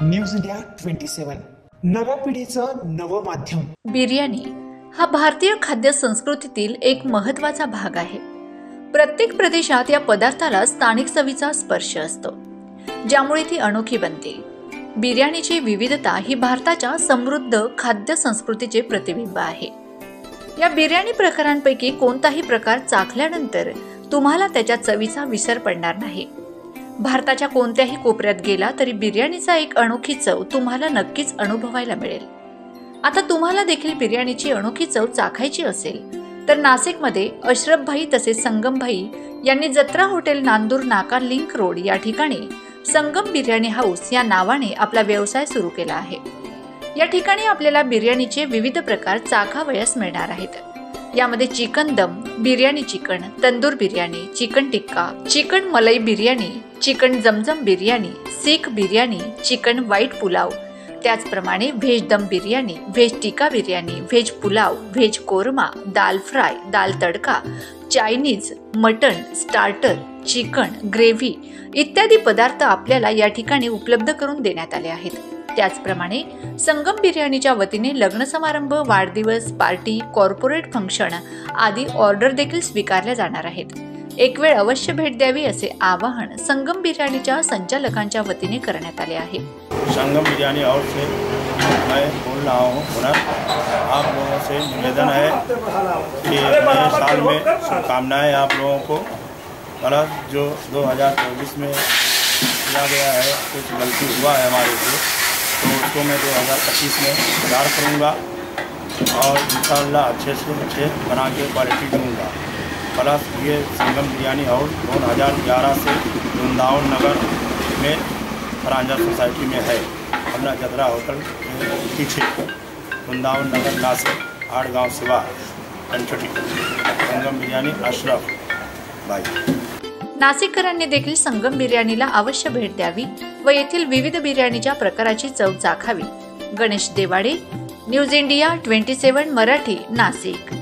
News India 27 नव्या पिढीचं नवं माध्यम। बिर्याणी हा भारतीय खाद्य संस्कृतीतील एक महत्त्वाचा भाग आहे। प्रत्येक प्रदेशात या पदार्थाला स्थानिक चवीचा स्पर्श असतो, ज्यामुळे ती अनोखी बनते। बिर्याणीची विविधता ही भारताच्या समृद्ध खाद्य संस्कृतीचे प्रतिबिंब आहे। या बिर्याणी प्रकारांपैकी कोणताही प्रकार चाखल्यानंतर तुम्हाला त्याच्या चवीचा विसर पडणार नाही। भारताच्या कोणत्याही कोपऱ्यात गेला तरी बिर्याणीचा एक अनोखी चव तुम्हाला नक्कीच अनुभवायला मिळेल। आता तुम्हाला देखील बिर्याणीची अनोखी चव चाखायची असेल तर नाशिकमध्ये अशरफ भाई तसेच संगम भाई यांनी जत्रा हॉटेल नांदूर नाका लिंक रोड या ठिकाणी संगम बिर्याणी हाऊस या नावाने आपला व्यवसाय सुरू केला आहे। या ठिकाणी आपल्याला बिर्याणीचे विविध प्रकार चाखावयास मिळणार आहेत। यामध्ये चिकन दम, बिर्याणी चिकन, तंदूर बिर्याणी, चिकन टिक्का, चिकन मलाई बिर्याणी, चिकन जमजम बिर्याणी, सीख बिर्याणी, चिकन व्हाईट पुलाव, त्याचप्रमाणे व्हेज दम बिर्याणी, व्हेज टिक्का बिर्याणी, व्हेज पुलाव, व्हेज कोरमा, दाल फ्राय, दाल तडका, Chinese, mutton, starter, chicken, gravy इत्यादी पदार्थ आपल्याला या ठिकाणी उपलब्ध करून देण्यात आले आहेत। त्याचप्रमाणे संगम बिर्याणीच्या वतीने लग्न समारंभ, वाढदिवस, पार्टी, कॉर्पोरेट फंक्शन आदी ऑर्डर देखील स्वीकारल्या जाणार आहेत। एक वेळ अवश्य भेट द्यावी असे आवाहन संगम बिर्याणीच्या संचालकांच्या वतीने करण्यात आले आहे। संगम बिरयानी हाउस से मैं बोल रहा हूँ हुनर। आप लोगों से निवेदन है कि नए साल में शुभकामनाएं आप लोगों को। गलत जो 2024 में किया गया है, कुछ गलती हुआ है हमारे से, तो उसको मैं 2025 में सुधार करूँगा और इंशाअल्लाह अच्छे से अच्छे बना के क्वालिटी दूँगा। प्लस ये संगम बिरयानी हाउस 2011 से वृंदावन नगर में फ्रांजा सोसाइटी में है। अपना जतरा होटल के पीछे वृंदावन नगर नासिक 8 गाँव सिवा पंचोटी। संगम बिरयानी अशरफ भाई। नाशिककरांनी देखील संगम बिर्याणीला अवश्य भेट द्यावी व येथील विविध बिर्याणीच्या प्रकाराची चव चाखावी। Ganesh Devade, news India 27 Marathi, Nashik.